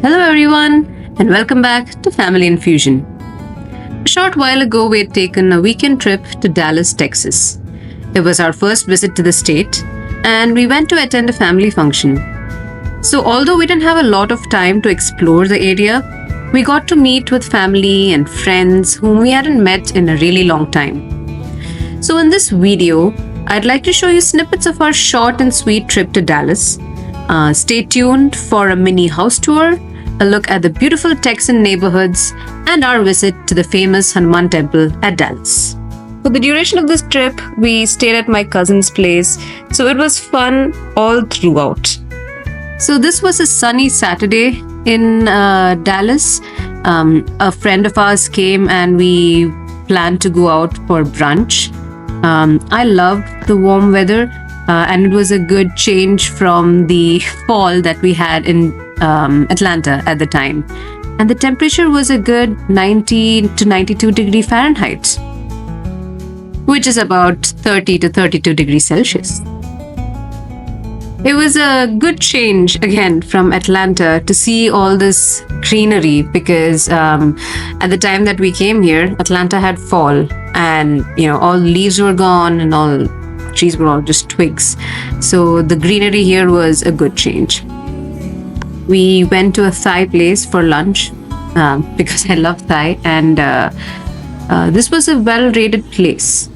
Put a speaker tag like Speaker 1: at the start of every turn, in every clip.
Speaker 1: Hello, everyone, and welcome back to Family&Fusion. A short while ago, we had taken a weekend trip to Dallas, Texas. It was our first visit to the state, and we went to attend a family function. So, although we didn't have a lot of time to explore the area, we got to meet with family and friends whom we hadn't met in a really long time. So, in this video, I'd like to show you snippets of our short and sweet trip to Dallas. Stay tuned for a mini house tour, a look at the beautiful Texan neighborhoods, and our visit to the famous Hanuman Temple at Dallas. For the duration of this trip, we stayed at my cousin's place, so it was fun all throughout. So this was a sunny Saturday in Dallas. A friend of ours came and we planned to go out for brunch. I loved the warm weather. And it was a good change from the fall that we had in Atlanta at the time. And the temperature was a good 90 to 92 degree Fahrenheit, which is about 30 to 32 degrees Celsius. It was a good change again from Atlanta to see all this greenery because at the time that we came here, Atlanta had fall and all leaves were gone and all trees were all just twigs. So the greenery here was a good change. We went to a Thai place for lunch because I love Thai, and this was a well-rated place.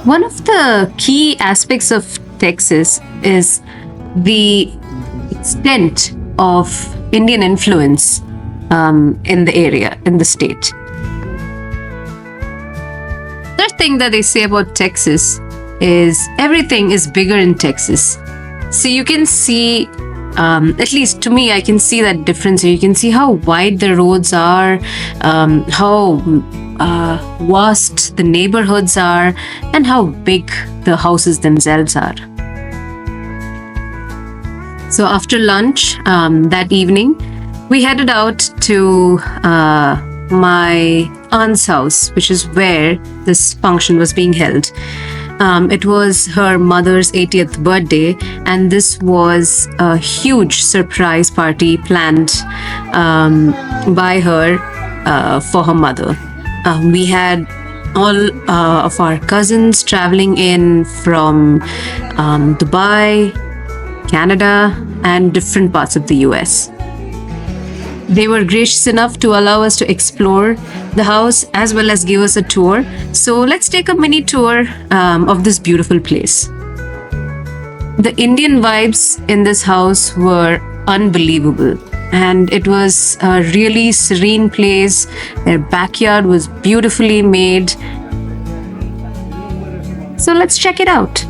Speaker 1: One of the key aspects of Texas is the extent of Indian influence in the area, in the state. Third thing that they say about Texas is everything is bigger in Texas. So you can see, at least to me, I can see that difference. You can see how wide the roads are, how vast the neighborhoods are, and how big the houses themselves are. So after lunch that evening, we headed out to my aunt's house, which is where this function was being held. It was her mother's 80th birthday, and this was a huge surprise party planned by her for her mother. We had all of our cousins traveling in from Dubai, Canada, and different parts of the US. They were gracious enough to allow us to explore the house as well as give us a tour. So let's take a mini tour of this beautiful place. The Indian vibes in this house were unbelievable, and it was a really serene place. Their backyard was beautifully made. So let's check it out.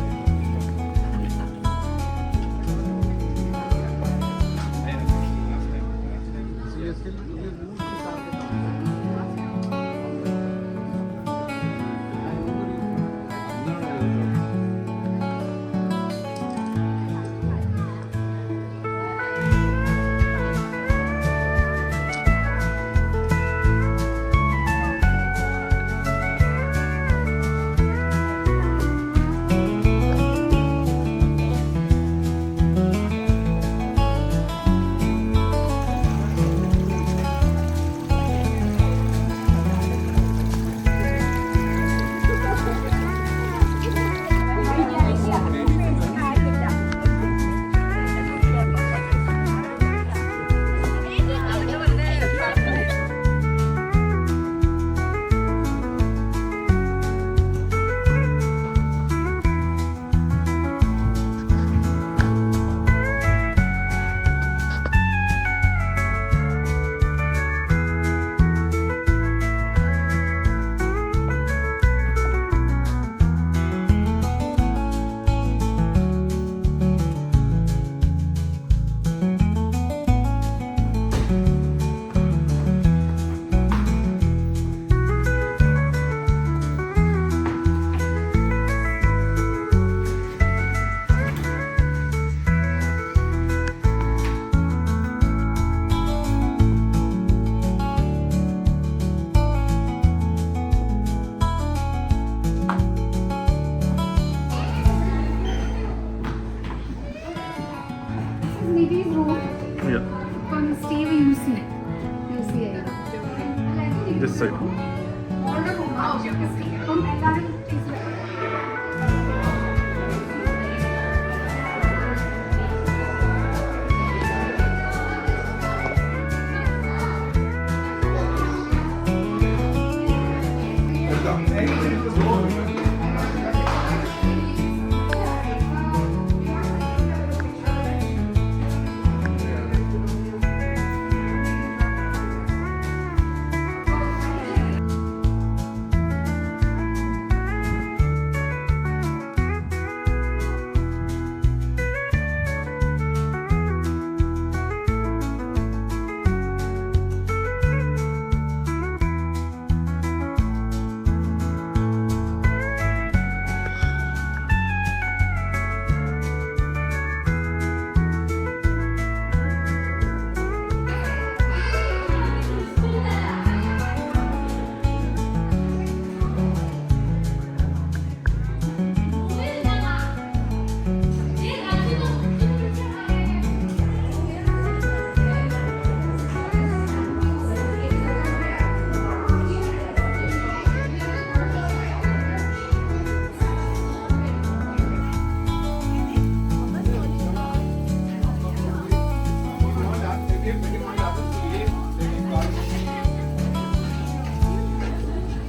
Speaker 2: This side.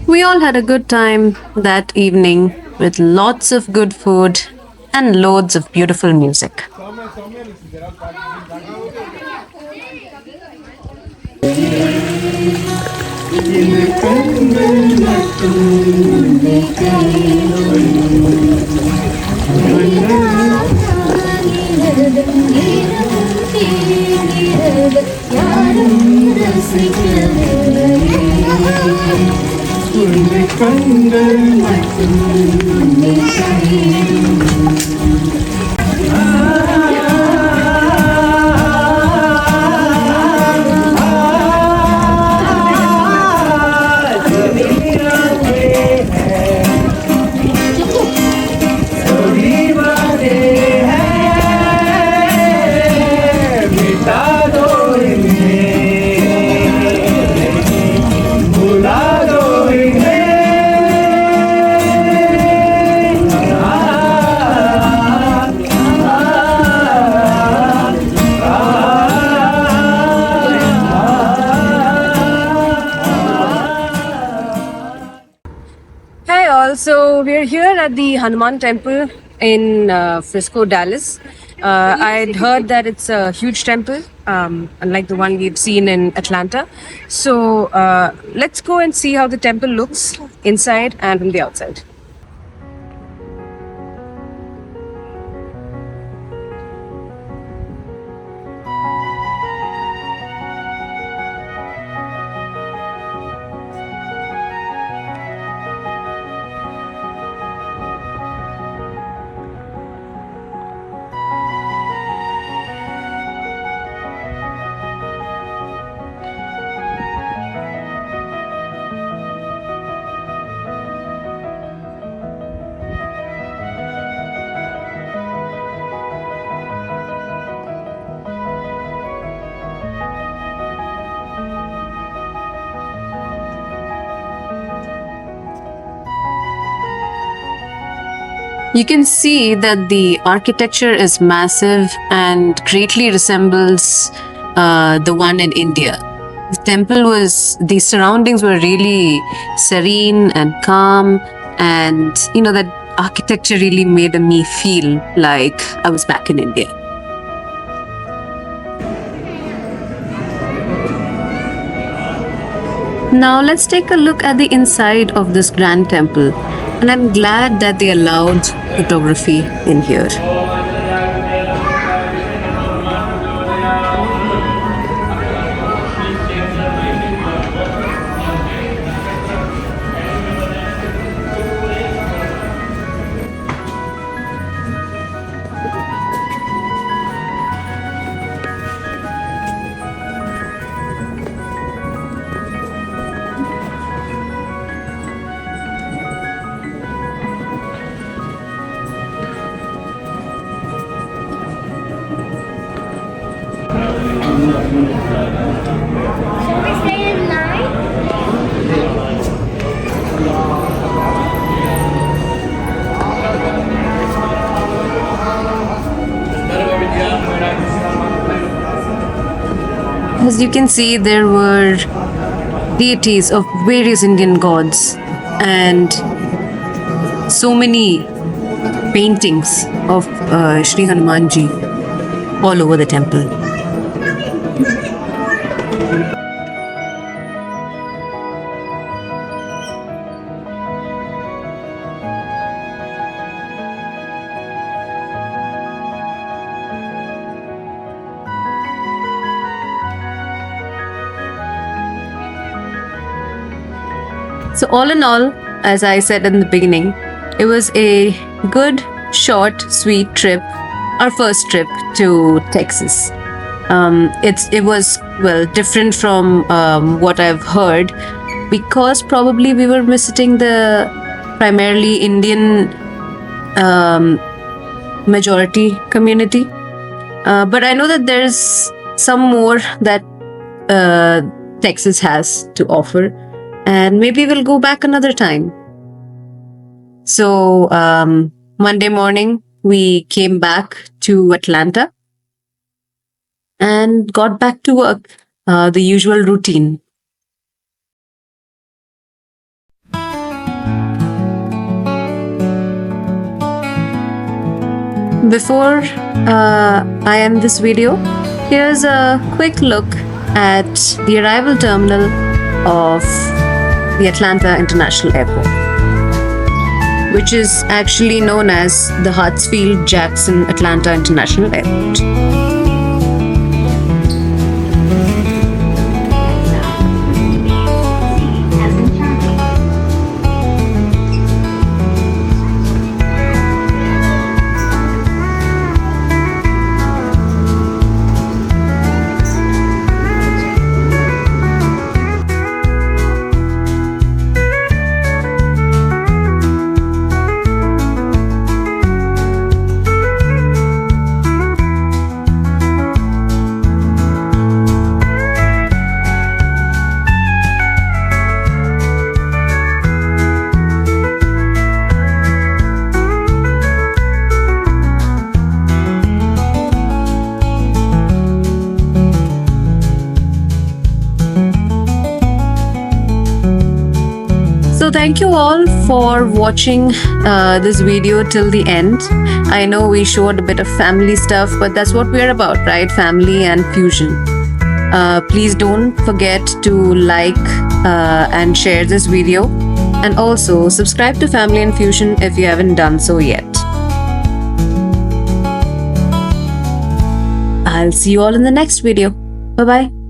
Speaker 1: We all had a good time that evening with lots of good food and loads of beautiful music. Hi all, so we're here at the Hanuman Temple in Frisco, Dallas. I'd heard that it's a huge temple, unlike the one we've seen in Atlanta. So let's go and see how the temple looks inside and from the outside. You can see that the architecture is massive and greatly resembles the one in India. The surroundings were really serene and calm, and that architecture really made me feel like I was back in India. Now let's take a look at the inside of this grand temple, and I'm glad that they allowed photography in here.
Speaker 2: Shall we stay in line?
Speaker 1: As you can see, there were deities of various Indian gods and so many paintings of Sri Hanumanji all over the temple. So, all in all, as I said in the beginning, it was a good, short, sweet trip, our first trip to Texas. It was well different from what I've heard because probably we were visiting the primarily Indian majority community. But I know that there's some more that Texas has to offer, and maybe we'll go back another time. So, Monday morning, we came back to Atlanta and got back to work, the usual routine. Before I end this video, here's a quick look at the arrival terminal of the Atlanta International Airport, which is actually known as the Hartsfield-Jackson Atlanta International Airport. So thank you all for watching this video till the end. I know we showed a bit of family stuff, but that's what we're about, right? Family and fusion. Please don't forget to like and share this video, and also subscribe to Family and Fusion if you haven't done so yet. I'll see you all in the next video. Bye bye.